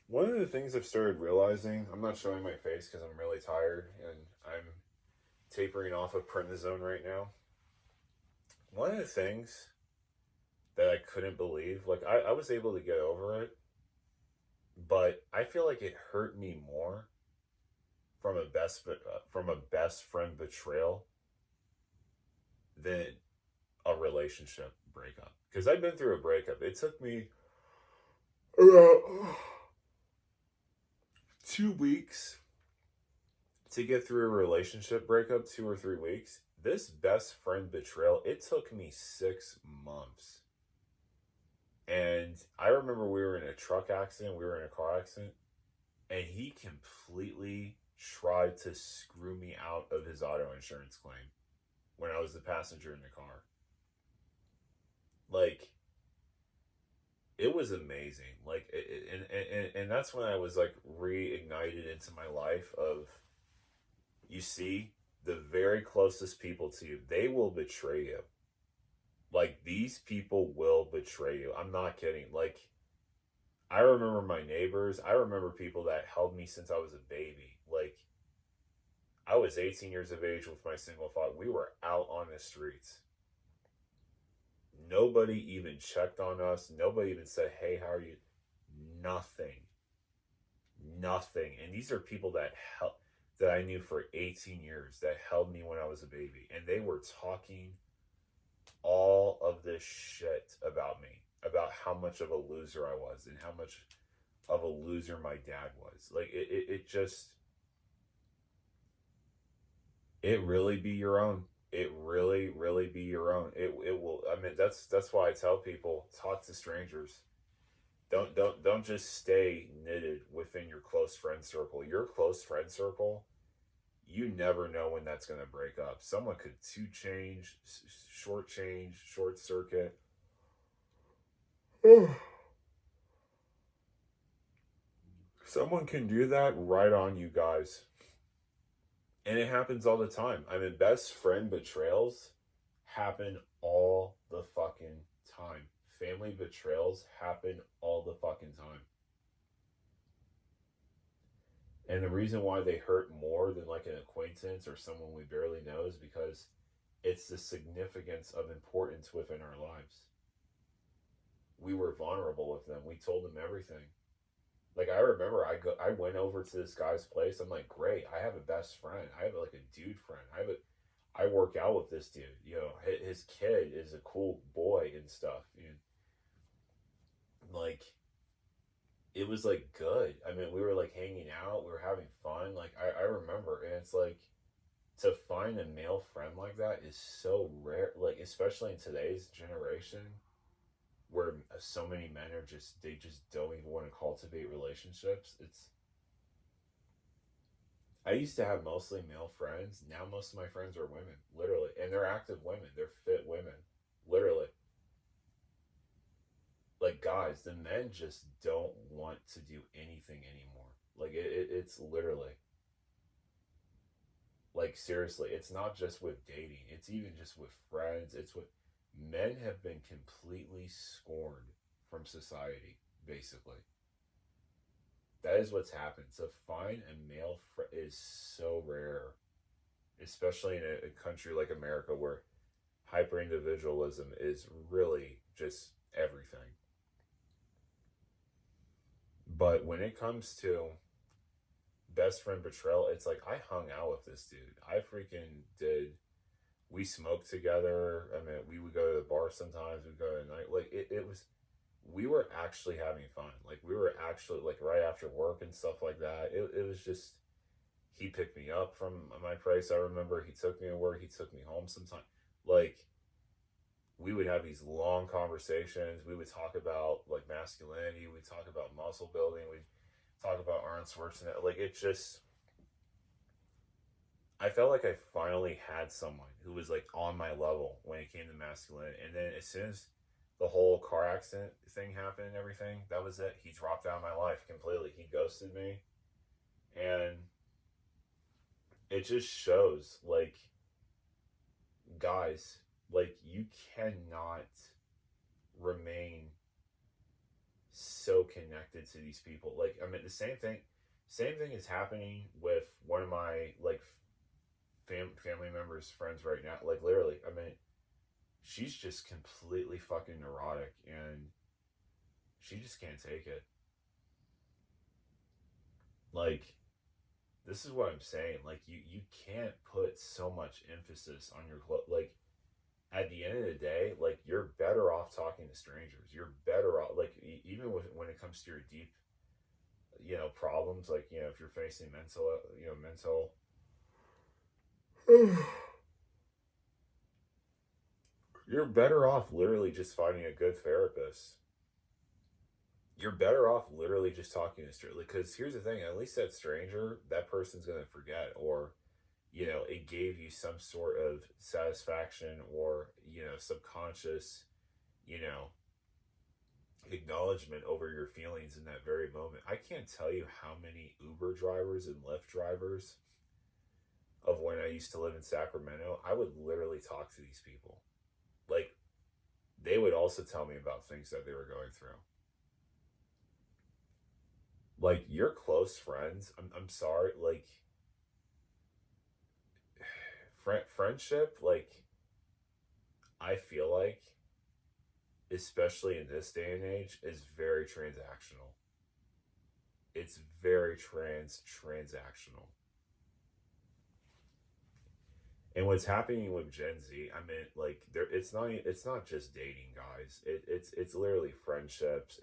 One of the things I've started realizing, I'm not showing my face because I'm really tired and I'm tapering off of prednisone right now. One of the things that I couldn't believe, like I was able to get over it, but I feel like it hurt me more from a best friend betrayal than a relationship breakup. Because I've been through a breakup. It took me about 2 weeks to get through a relationship breakup, 2 or 3 weeks. This best friend betrayal, it took me 6 months. And I remember we were in a truck accident, we were in a car accident, and he completely tried to screw me out of his auto insurance claim when I was the passenger in the car. Like, it was amazing. And that's when I was like reignited into my life of, you see, the very closest people to you, they will betray you. Like, these people will betray you. I'm not kidding. Like, I remember my neighbors. I remember people that held me since I was a baby. Like, I was 18 years of age with my single father. We were out on the streets. Nobody even checked on us. Nobody even said, "Hey, how are you?" Nothing. Nothing. And these are people that I knew for 18 years that held me when I was a baby, and they were talking all of this shit about me, about how much of a loser I was and how much of a loser my dad was. Like, it just, it really be your own. It really, really be your own. It will. I mean, that's why I tell people, talk to strangers. Don't just stay knitted within your close friend circle. Your close friend circle, you never know when that's going to break up. Someone could change, short circuit. Someone can do that right on you guys. And it happens all the time. I mean, best friend betrayals happen all the fucking time. Family betrayals happen all the fucking time. And the reason why they hurt more than like an acquaintance or someone we barely know is because it's the significance of importance within our lives. We were vulnerable with them. We told them everything. Like, I remember I went over to this guy's place. I'm like, great, I have a best friend. I have like a dude friend. I work out with this dude. You know, his kid is a cool boy and stuff. And like, it was like good. I mean, we were like hanging out, we were having fun. Like, I remember, and it's like, to find a male friend like that is so rare. Like, especially in today's generation, where so many men are just, they just don't even want to cultivate relationships. It's, I used to have mostly male friends. Now most of my friends are women, literally, and they're active women. They're fit women, literally. Like, guys, the men just don't want to do anything anymore. Like, it's literally, like, seriously, it's not just with dating. It's even just with friends. It's with, men have been completely scorned from society, basically. That is what's happened. To find a is so rare, especially in a country like America where hyper individualism is really just everything. But when it comes to best friend betrayal, it's like, I hung out with this dude. I freaking did. We smoked together. I mean, we would go to the bar sometimes. We'd go to night. Like, it was, we were actually having fun. Like, we were actually, like, right after work and stuff like that. It was just, he picked me up from my place. I remember he took me to work. He took me home sometime. Like, we would have these long conversations. We would talk about like masculinity. We'd talk about muscle building. We'd talk about Arnold Schwarzenegger. Like, it just, I felt like I finally had someone who was like on my level when it came to masculinity. And then as soon as the whole car accident thing happened and everything, that was it. He dropped out of my life completely. He ghosted me. And it just shows, like, guys, like, you cannot remain so connected to these people. Like, I mean, the same thing is happening with one of my like family members, friends right now. Like, literally, I mean, she's just completely fucking neurotic, and she just can't take it. Like, this is what I'm saying. Like, you can't put so much emphasis on your like. At the end of the day, like, you're better off talking to strangers. You're better off, like, even with when it comes to your deep, problems. Like, if you're facing mental, you're better off literally just finding a good therapist. You're better off literally just talking to stranger. Because here's the thing: at least that stranger, that person's gonna forget, or it gave you some sort of satisfaction, or subconscious, you know, acknowledgement over your feelings in that very moment. I can't tell you how many Uber drivers and Lyft drivers of when I used to live in Sacramento, I would literally talk to these people. Like, they would also tell me about things that they were going through. Like, your close friends, I'm sorry, like, friendship, like, I feel like, especially in this day and age, is very transactional. It's very transactional. And what's happening with Gen Z, I mean, like, there, it's not just dating, guys. It's literally friendships.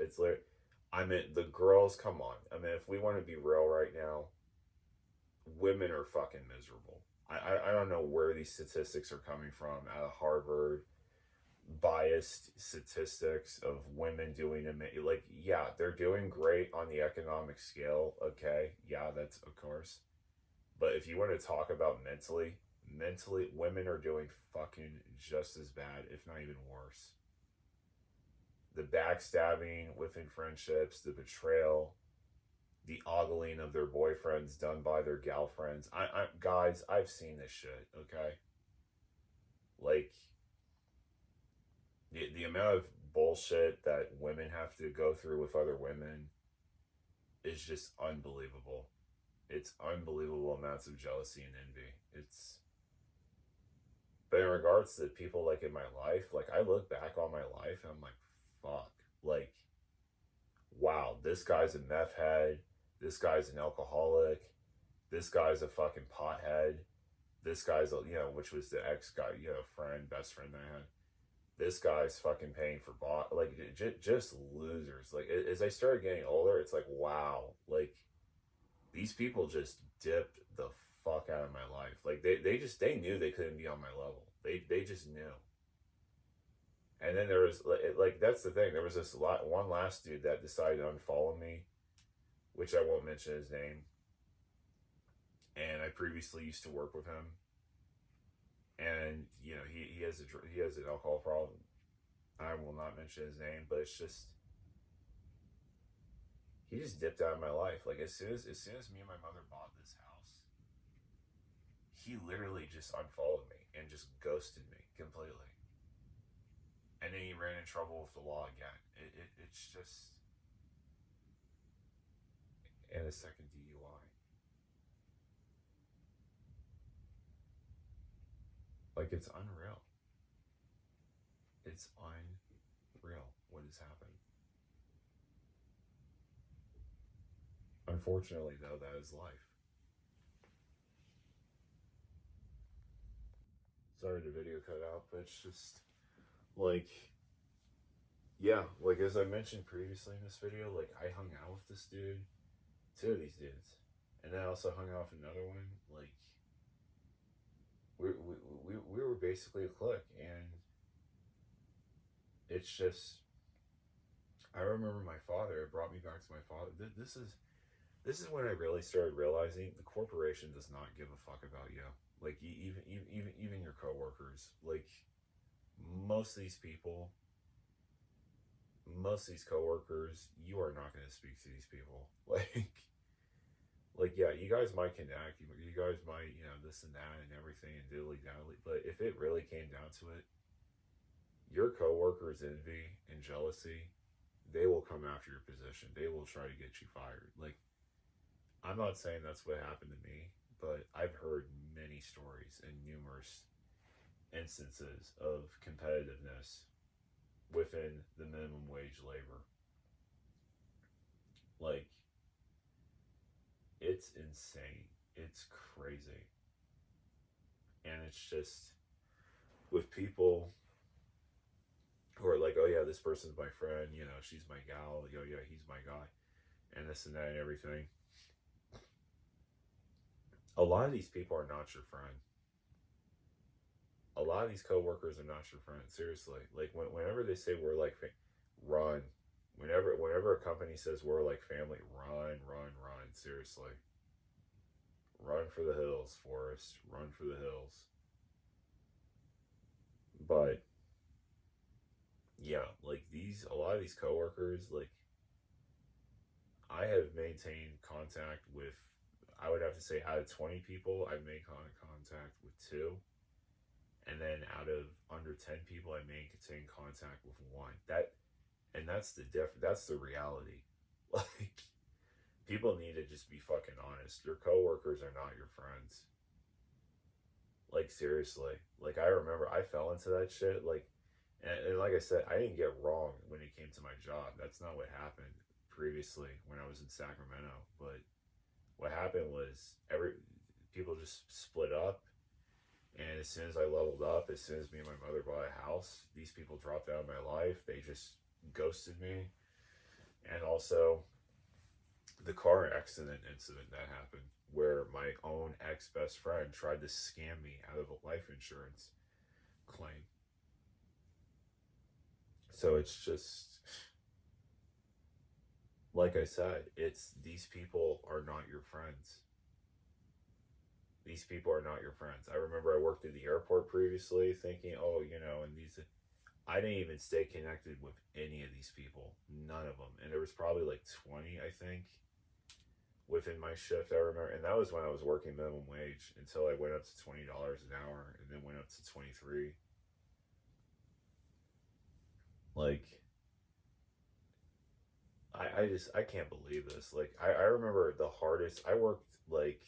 I mean, the girls. Come on. I mean, if we want to be real right now, women are fucking miserable. I don't know where these statistics are coming from out of Harvard, biased statistics of women doing like, yeah, they're doing great on the economic scale. Okay, yeah, that's of course. But if you want to talk about mentally, women are doing fucking just as bad, if not even worse. The backstabbing within friendships, the betrayal, the ogling of their boyfriends done by their gal friends. Guys, I've seen this shit. Okay, like, the amount of bullshit that women have to go through with other women is just unbelievable. It's unbelievable amounts of jealousy and envy. But in regards to people like in my life, like, I look back on my life and I'm like, fuck, like, wow, this guy's a meth head, this guy's an alcoholic, this guy's a fucking pothead, this guy's a, which was the ex guy, friend, best friend that I had. This guy's fucking paying for like, just losers. Like, as I started getting older, it's like, wow, like, these people just dipped the fuck out of my life. Like, they knew they couldn't be on my level. They just knew. And then there was like, that's the thing. There was one last dude that decided to unfollow me, which I won't mention his name. And I previously used to work with him, and he has an alcohol problem. I will not mention his name, but it's just, he just dipped out of my life. Like, as soon as me and my mother bought this house, he literally just unfollowed me and just ghosted me completely. And then he ran in trouble with the law again. It's just, and a second DUI. Like, it's unreal. It's unreal what has happened. Unfortunately, though, that is life. Sorry the video cut out, but it's just like, yeah, like, as I mentioned previously in this video, like, I hung out with this dude, two of these dudes, and then I also hung out with another one. Like, we were basically a clique, and it's just, I remember my father. It brought me back to my father. This is when I really started realizing the corporation does not give a fuck about you. Like, even your coworkers. Like, most of these people, most of these coworkers, you are not going to speak to these people. Like, yeah, you guys might connect. You guys might, this and that and everything and diddly daddly. But if it really came down to it, your coworkers' envy and jealousy they will come after your position. They will try to get you fired. Like, I'm not saying that's what happened to me, but I've heard many stories and numerous instances of competitiveness within the minimum wage labor. Like, it's insane. It's crazy. And it's just with people who are like, oh yeah, this person's my friend, you know, she's my gal, yo, yeah, he's my guy, and this and that and everything. A lot of these people are not your friend. A lot of these coworkers are not your friend. Seriously, like whenever they say we're like, run. Whenever a company says we're like family, run, run, run. Seriously, run for the hills, Forrest. Run for the hills. But yeah, like a lot of these coworkers, like I have maintained contact with. I would have to say out of 20 people, I've made contact with two, and then out of under 10 people, I maintain contact with one. That's the that's the reality. Like, people need to just be fucking honest. Your coworkers are not your friends. Like, seriously. Like, I remember I fell into that shit. Like, and like I said, I didn't get wrong when it came to my job. That's not what happened previously when I was in Sacramento. But what happened was people just split up. And as soon as I leveled up, as soon as me and my mother bought a house, these people dropped out of my life. They just ghosted me. And also, the car accident incident that happened where my own ex best friend tried to scam me out of a life insurance claim. So it's just, like I said, it's these people are not your friends. These people are not your friends. I remember I worked at the airport previously thinking, oh, you know, and these, I didn't even stay connected with any of these people. None of them. And there was probably like 20, I think, within my shift, I remember. And that was when I was working minimum wage until I went up to $20 an hour and then went up to 23. Like, I can't believe this. Like, I remember the hardest, I worked like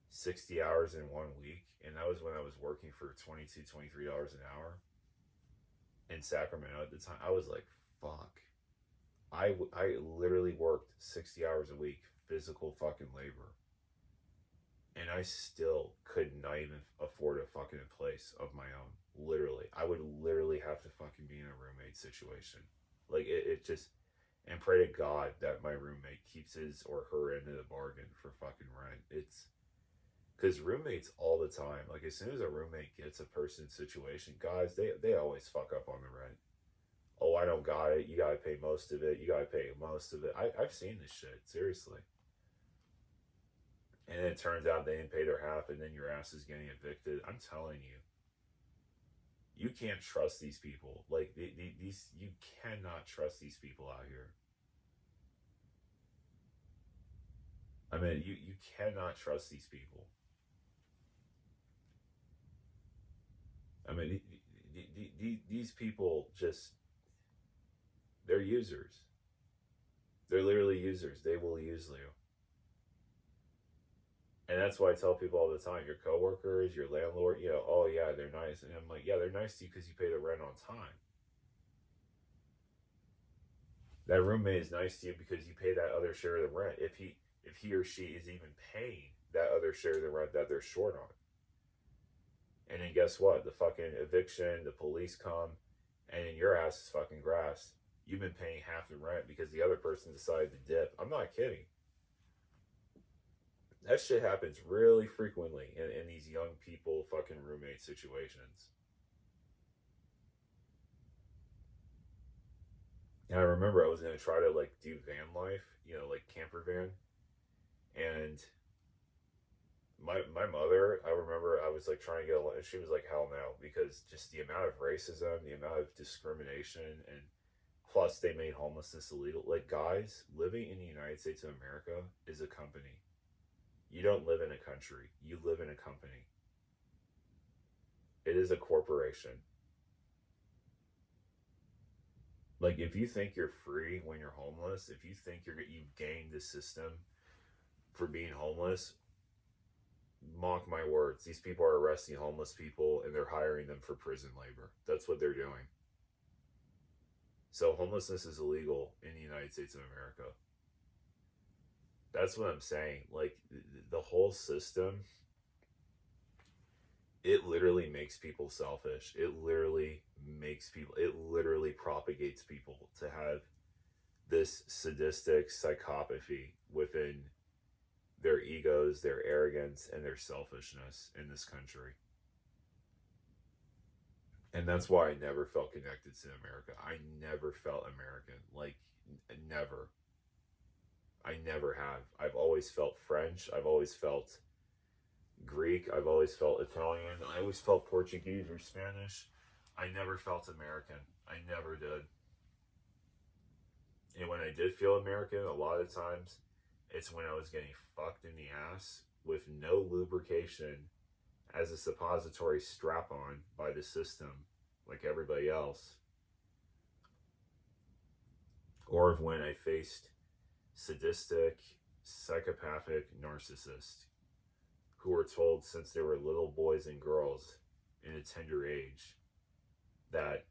60 hours in 1 week. And that was when I was working for $22, $23 an hour in Sacramento at the time. I was like, fuck. I literally worked 60 hours a week, physical fucking labor. And I still could not even afford a fucking place of my own. Literally. I would literally have to fucking be in a roommate situation. Like, it just, and pray to God that my roommate keeps his or her end of the bargain for fucking rent. It's, because roommates all the time, like, as soon as a roommate gets a person's situation, guys, they always fuck up on the rent. Oh, I don't got it. You gotta pay most of it. You gotta pay most of it. I've seen this shit, seriously. And it turns out they didn't pay their half, and then your ass is getting evicted. I'm telling you, you can't trust these people. Like, these, you cannot trust these people out here. I mean, you cannot trust these people. I mean, these people just, they're users. They're literally users. They will use you. And that's why I tell people all the time, your coworkers, your landlord, you know, oh yeah, they're nice. And I'm like, yeah, they're nice to you because you pay the rent on time. That roommate is nice to you because you pay that other share of the rent. If he or she is even paying that other share of the rent that they're short on. And then guess what? The fucking eviction, the police come, and then your ass is fucking grass. You've been paying half the rent because the other person decided to dip. I'm not kidding. That shit happens really frequently in these young people fucking roommate situations. And I remember I was gonna try to like do van life, you know, like camper van. And my mother, I remember I was like trying to get a, she was like, hell no, because just the amount of racism, the amount of discrimination, and plus they made homelessness illegal. Like, guys, living in the United States of America is a company. You don't live in a country, you live in a company. It is a corporation. Like, if you think you're free when you're homeless, if you think you've gained the system for being homeless, mark my words, these people are arresting homeless people and they're hiring them for prison labor. That's what they're doing. So homelessness is illegal in the United States of America. That's what I'm saying. Like, the whole system, it literally makes people selfish. It literally propagates people to have this sadistic psychopathy within their egos, their arrogance, and their selfishness in this country. And that's why I never felt connected to America. I never felt American. Like, never. I never have. I've always felt French. I've always felt Greek. I've always felt Italian. I always felt Portuguese or Spanish. I never felt American. I never did. And when I did feel American, a lot of times, it's when I was getting fucked in the ass with no lubrication as a suppository strap on by the system, like everybody else. Or when I faced sadistic, psychopathic narcissists who were told since they were little boys and girls in a tender age that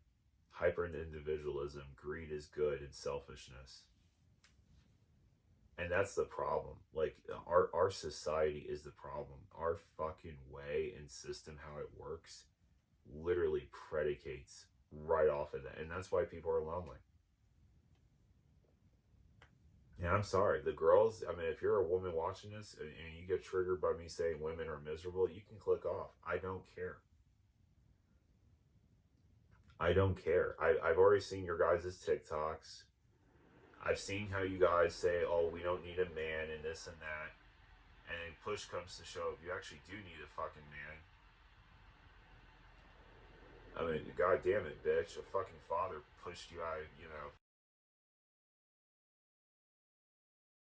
hyper individualism, greed is good, and selfishness. And that's the problem. Like, our society is the problem. Our fucking way and system, how it works, literally predicates right off of that. And that's why people are lonely. And I'm sorry, the girls, I mean, if you're a woman watching this and you get triggered by me saying women are miserable, you can click off. I don't care. I don't care. I've already seen your guys' TikToks. I've seen how you guys say, oh, we don't need a man and this and that. And then push comes to shove, you actually do need a fucking man. I mean, god damn it, bitch. A fucking father pushed you out,